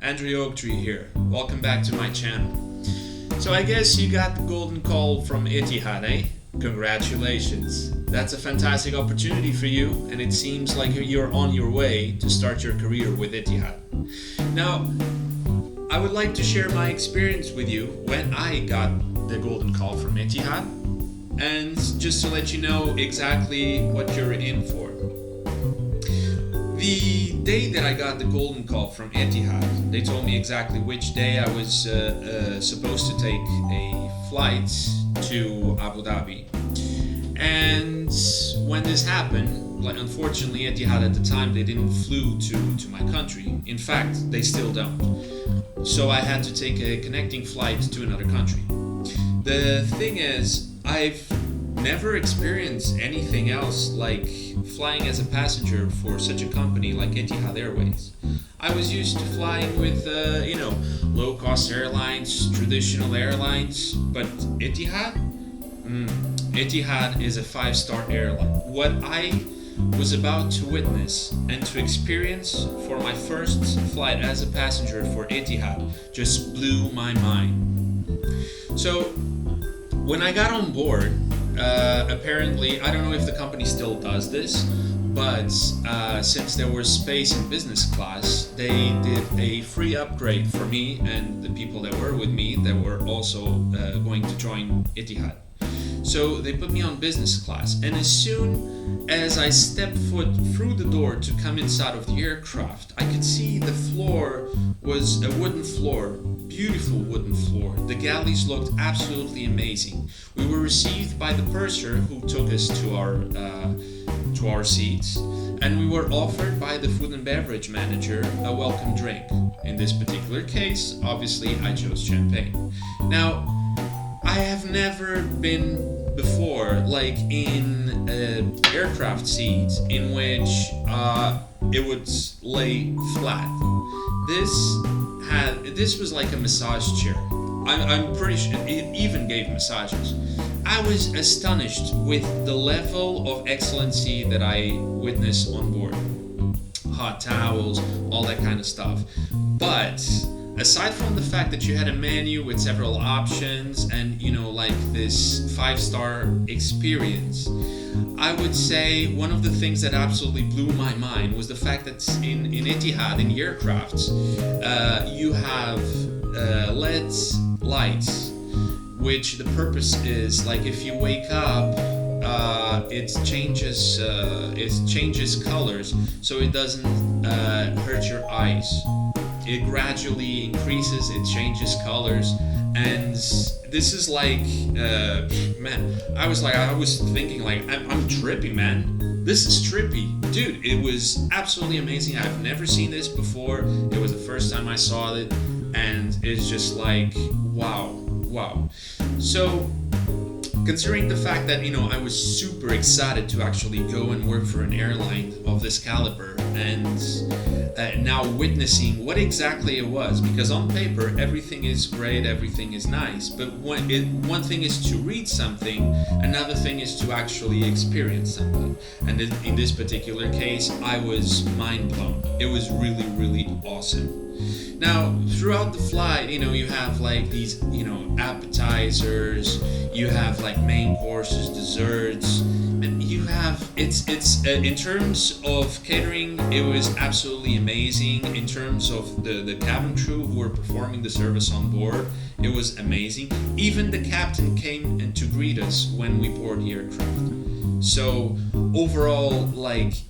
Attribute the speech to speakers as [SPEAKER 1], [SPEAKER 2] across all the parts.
[SPEAKER 1] Andrew Oaktree here. Welcome back to my channel. So I guess you got the golden call from Etihad, eh? Congratulations. That's a fantastic opportunity for you, and it seems like you're on your way to start your career with Etihad. Now, I would like to share my experience with you when I got the golden call from Etihad, and just to let you know exactly what you're in for. The day that I got the golden call from Etihad, they told me exactly which day I was supposed to take a flight to Abu Dhabi. And when this happened, unfortunately Etihad at the time, they didn't flew to my country. In fact, they still don't. So I had to take a connecting flight to another country. The thing is, I've never experienced anything else like flying as a passenger for such a company like Etihad Airways. I was used to flying with, low-cost airlines, traditional airlines, but Etihad? Etihad is a 5-star airline. What I was about to witness and to experience for my first flight as a passenger for Etihad just blew my mind. So, when I got on board, apparently, I don't know if the company still does this, but since there was space in business class, they did a free upgrade for me and the people that were with me that were also going to join Etihad. So they put me on business class, and as soon as I stepped foot through the door to come inside of the aircraft, I could see the floor was a wooden floor, beautiful wooden floor. The galleys looked absolutely amazing. We were received by the purser who took us to our seats, and we were offered by the food and beverage manager a welcome drink. In this particular case, obviously, I chose champagne. Now, I have never been before in an aircraft seat in which it would lay flat. This was like a massage chair. I'm pretty sure it even gave massages. I was astonished with the level of excellency that I witnessed on board. Hot towels, all that kind of stuff. But aside from the fact that you had a menu with several options and, this 5-star experience, I would say one of the things that absolutely blew my mind was the fact that in Etihad, in the aircrafts, you have LED lights, which the purpose is, if you wake up, it changes colors so it doesn't hurt your eyes. It gradually increases, it changes colors, and this is I was thinking I'm trippy, man. This is trippy. Dude, it was absolutely amazing. I've never seen this before. It was the first time I saw it, and it's just wow. So, considering the fact that, I was super excited to actually go and work for an airline of this caliber, and now witnessing what exactly it was, because on paper everything is great, everything is nice, but one thing is to read something, another thing is to actually experience something. And in this particular case, I was mind blown. It was really, really awesome. Now, throughout the flight, you have these, appetizers, you have main courses, desserts, and you have, it's in terms of catering, it was absolutely amazing. In terms of the cabin crew who were performing the service on board, it was amazing. Even the captain came in to greet us when we board the aircraft. So overall,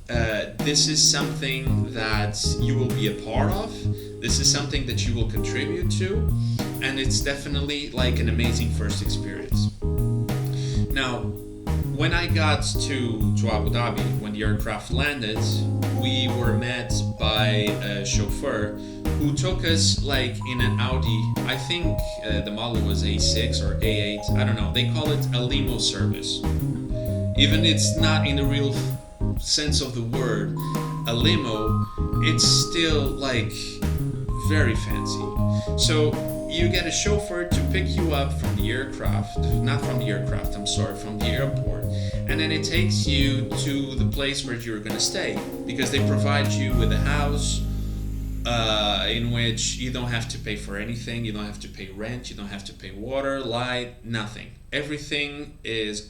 [SPEAKER 1] this is something that you will be a part of. This is something that you will contribute to, and it's definitely an amazing first experience. Now, when I got to Abu Dhabi, when the aircraft landed, we were met by a chauffeur who took us in an Audi. I think the model was A6 or A8, I don't know. They call it a limo service. Even it's not in the real sense of the word a limo, it's still very fancy. So you get a chauffeur to pick you up from the airport, and then it takes you to the place where you're gonna stay, because they provide you with a house, in which you don't have to pay for anything. You don't have to pay rent. You don't have to pay water, light, nothing. Everything is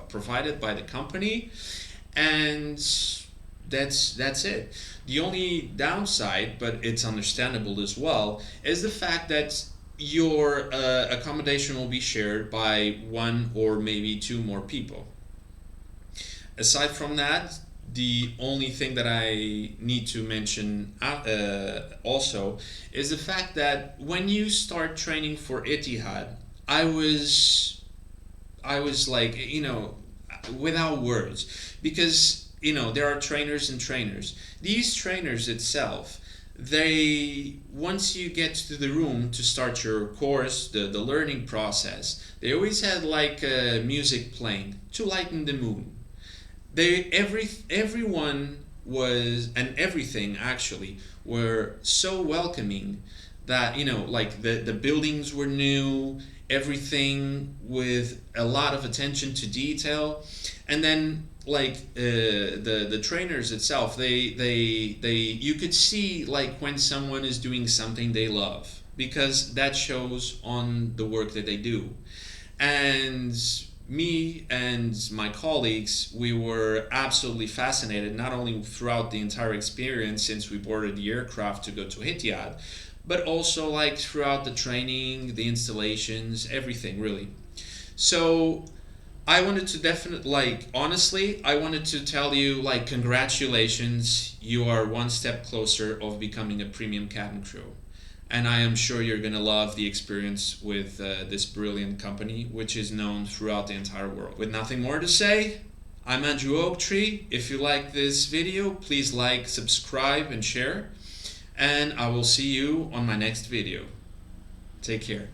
[SPEAKER 1] provided by the company, and that's it. The only downside, but it's understandable as well, is the fact that your accommodation will be shared by one or maybe two more people. Aside from that, the only thing that I need to mention also is the fact that when you start training for Etihad, I was like, without words, because there are trainers and trainers. These trainers itself, they, once you get to the room to start your course, the learning process, they always had like music playing to lighten the mood. Everyone was, and everything actually were so welcoming that like the buildings were new, everything with a lot of attention to detail. And then like the trainers itself, they you could see like when someone is doing something they love, because that shows on the work that they do. And me and my colleagues, we were absolutely fascinated, not only throughout the entire experience since we boarded the aircraft to go to Etihad, but also like throughout the training, the installations, everything really. So I wanted to definitely, like, honestly, I wanted to tell you, like, congratulations, you are one step closer of becoming a premium cabin crew. And I am sure you're going to love the experience with this brilliant company, which is known throughout the entire world. With nothing more to say, I'm Andrew Oaktree. If you like this video, please like, subscribe, and share. And I will see you on my next video. Take care.